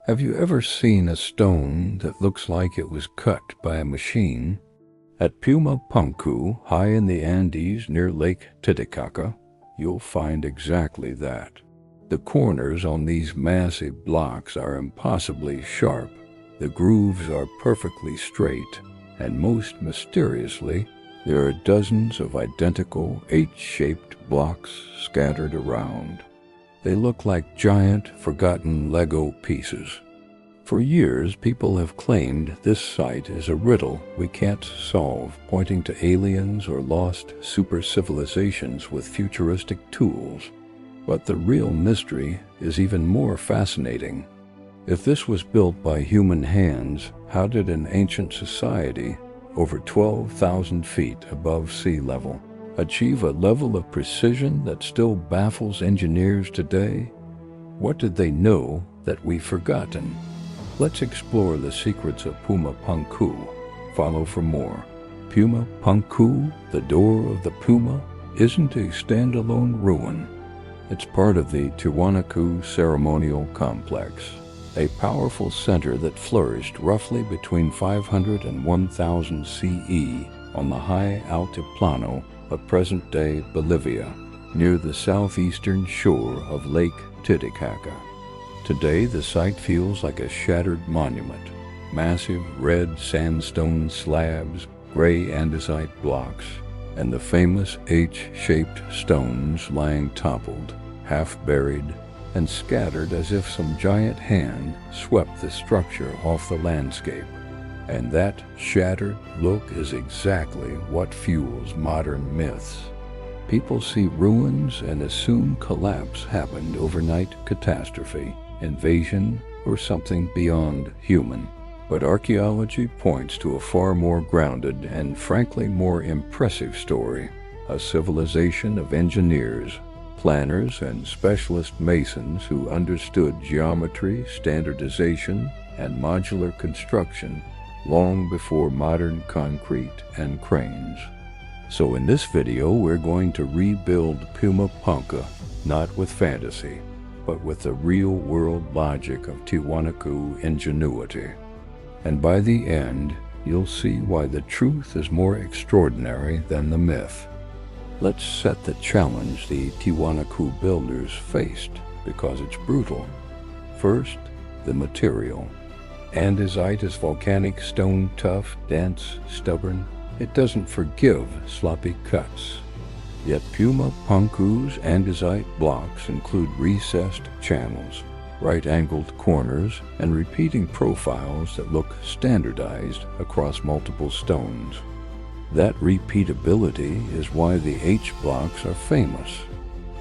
Have you ever seen a stone that looks like it was cut by a machine? At Puma Punku, high in the Andes near Lake Titicaca, you'll find exactly that. The corners on these massive blocks are impossibly sharp, the grooves are perfectly straight, and most mysteriously, there are dozens of identical H-shaped blocks scattered around. They look like giant, forgotten Lego pieces. For years, people have claimed this site is a riddle we can't solve, pointing to aliens or lost super civilizations with futuristic tools. But the real mystery is even more fascinating. If this was built by human hands, how did an ancient society, over 12,000 feet above sea level, achieve a level of precision that still baffles engineers today? What did they know that we've forgotten? Let's explore the secrets of Puma Punku. Follow for more. Puma Punku, the door of the Puma, isn't a standalone ruin. It's part of the Tiwanaku ceremonial complex, a powerful center that flourished roughly between 500 and 1000 CE on the high Altiplano of present-day Bolivia, near the southeastern shore of Lake Titicaca. Today, the site feels like a shattered monument. Massive red sandstone slabs, gray andesite blocks, and the famous H-shaped stones lying toppled, half-buried, and scattered as if some giant hand swept the structure off the landscape. And that shattered look is exactly what fuels modern myths. People see ruins and assume collapse happened overnight catastrophe, invasion, or something beyond human. But archaeology points to a far more grounded and frankly more impressive story, a civilization of engineers, planners, and specialist masons who understood geometry, standardization, and modular construction long before modern concrete and cranes. So in this video, we're going to rebuild Puma Punku, not with fantasy, but with the real-world logic of Tiwanaku ingenuity. And by the end, you'll see why the truth is more extraordinary than the myth. Let's set the challenge the Tiwanaku builders faced, because it's brutal. First, the material. Andesite is volcanic stone, tough, dense, stubborn. It doesn't forgive sloppy cuts. Yet Puma Punku's andesite blocks include recessed channels, right-angled corners, and repeating profiles that look standardized across multiple stones. That repeatability is why the H-blocks are famous.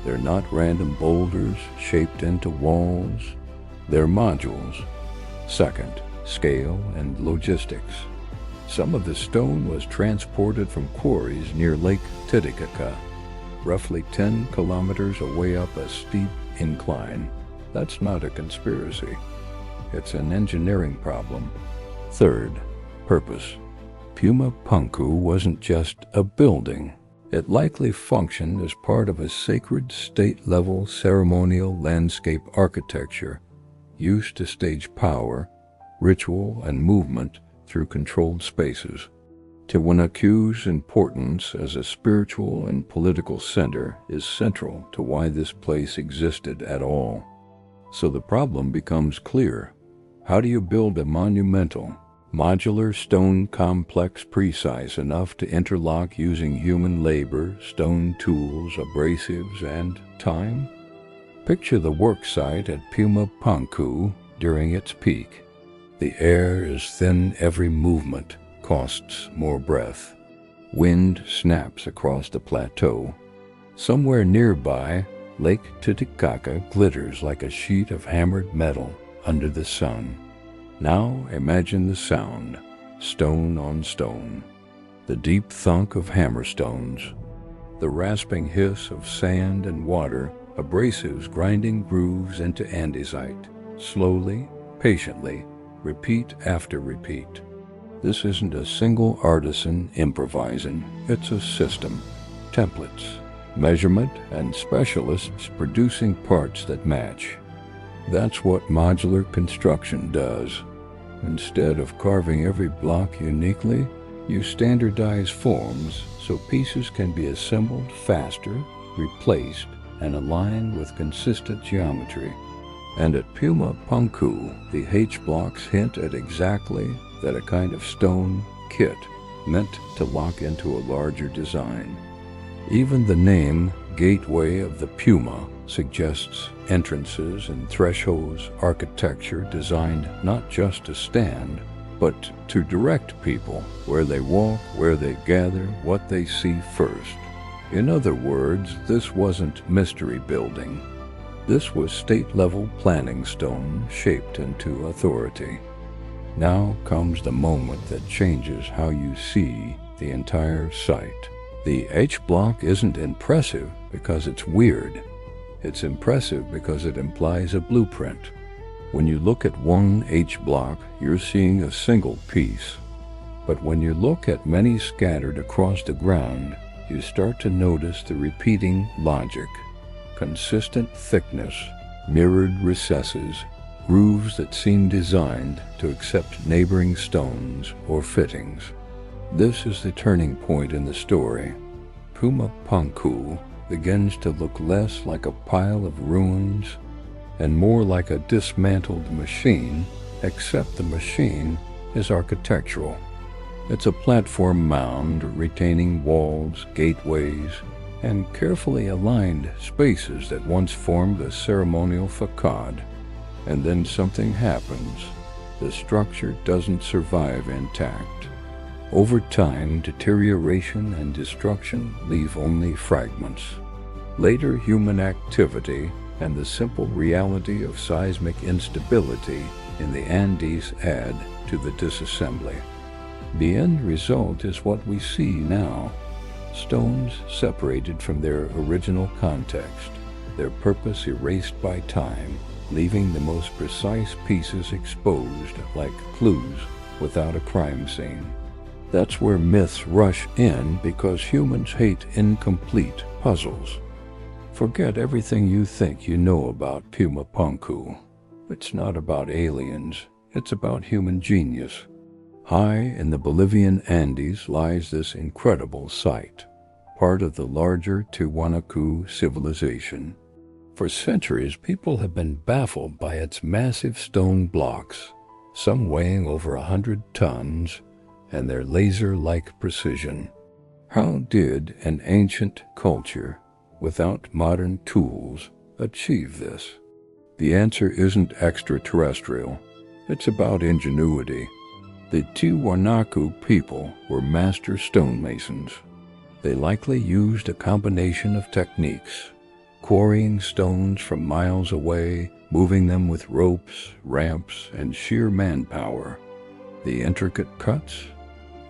They're not random boulders shaped into walls. They're modules. Second, scale and logistics. Some of the stone was transported from quarries near Lake Titicaca, roughly 10 kilometers away up a steep incline. That's not a conspiracy. It's an engineering problem. Third, purpose. Puma Punku wasn't just a building. It likely functioned as part of a sacred state-level ceremonial landscape architecture used to stage power, ritual, and movement through controlled spaces. Tiwanaku's importance as a spiritual and political center is central to why this place existed at all. So the problem becomes clear. How do you build a monumental, modular stone complex precise enough to interlock using human labor, stone tools, abrasives, and time? Picture the work site at Puma Punku during its peak. The air is thin, every movement costs more breath. Wind snaps across the plateau. Somewhere nearby, Lake Titicaca glitters like a sheet of hammered metal under the sun. Now imagine the sound, stone on stone. The deep thunk of hammerstones, the rasping hiss of sand and water, abrasives grinding grooves into andesite, slowly, patiently, repeat after repeat. This isn't a single artisan improvising, it's a system. Templates, measurement, and specialists producing parts that match. That's what modular construction does. Instead of carving every block uniquely, you standardize forms so pieces can be assembled faster, replaced, and aligned with consistent geometry. And at Puma Punku, the H-blocks hint at exactly that, a kind of stone kit meant to lock into a larger design. Even the name Gateway of the Puma suggests entrances and thresholds architecture designed not just to stand, but to direct people where they walk, where they gather, what they see first. In other words, this wasn't mystery building. This was state-level planning stone shaped into authority. Now comes the moment that changes how you see the entire site. The H-block isn't impressive because it's weird. It's impressive because it implies a blueprint. When you look at one H-block, you're seeing a single piece. But when you look at many scattered across the ground, you start to notice the repeating logic. Consistent thickness, mirrored recesses, grooves that seem designed to accept neighboring stones or fittings. This is the turning point in the story. Puma Punku begins to look less like a pile of ruins and more like a dismantled machine, except the machine is architectural. It's a platform mound retaining walls, gateways, and carefully aligned spaces that once formed a ceremonial facade. And then something happens. The structure doesn't survive intact. Over time, deterioration and destruction leave only fragments. Later human activity and the simple reality of seismic instability in the Andes add to the disassembly. The end result is what we see now. Stones separated from their original context, their purpose erased by time, leaving the most precise pieces exposed like clues without a crime scene. That's where myths rush in because humans hate incomplete puzzles. Forget everything you think you know about Puma Punku. It's not about aliens, it's about human genius. High in the Bolivian Andes lies this incredible site, part of the larger Tiwanaku civilization. For centuries, people have been baffled by its massive stone blocks, some weighing over 100 tons, and their laser-like precision. How did an ancient culture, without modern tools, achieve this? The answer isn't extraterrestrial. It's about ingenuity. The Tiwanaku people were master stonemasons. They likely used a combination of techniques, quarrying stones from miles away, moving them with ropes, ramps, and sheer manpower. The intricate cuts?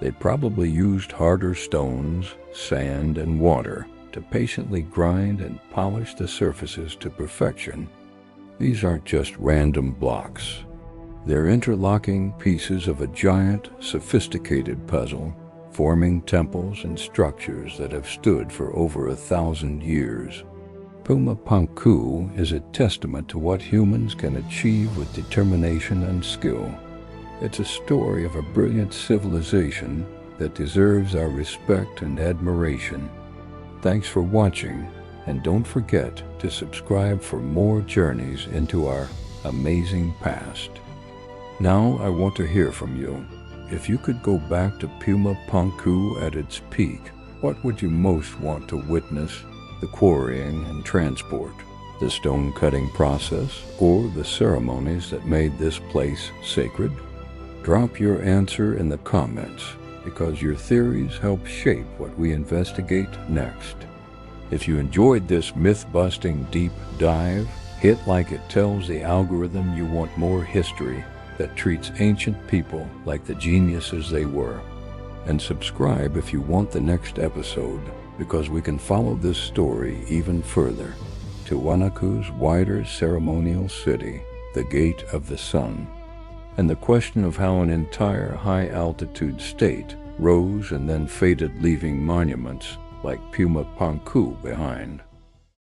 They probably used harder stones, sand, and water to patiently grind and polish the surfaces to perfection. These aren't just random blocks. They're interlocking pieces of a giant, sophisticated puzzle, forming temples and structures that have stood for over 1,000 years. Puma Punku is a testament to what humans can achieve with determination and skill. It's a story of a brilliant civilization that deserves our respect and admiration. Thanks for watching, and don't forget to subscribe for more journeys into our amazing past. Now I want to hear from you. If you could go back to Puma Punku at its peak, what would you most want to witness? The quarrying and transport, the stone cutting process, or the ceremonies that made this place sacred? Drop your answer in the comments, because your theories help shape what we investigate next. If you enjoyed this myth-busting deep dive, hit like it tells the algorithm you want more history that treats ancient people like the geniuses they were. And subscribe if you want the next episode, because we can follow this story even further. Tiwanaku's wider ceremonial city, the Gate of the Sun, and the question of how an entire high-altitude state rose and then faded, leaving monuments like Puma Punku behind.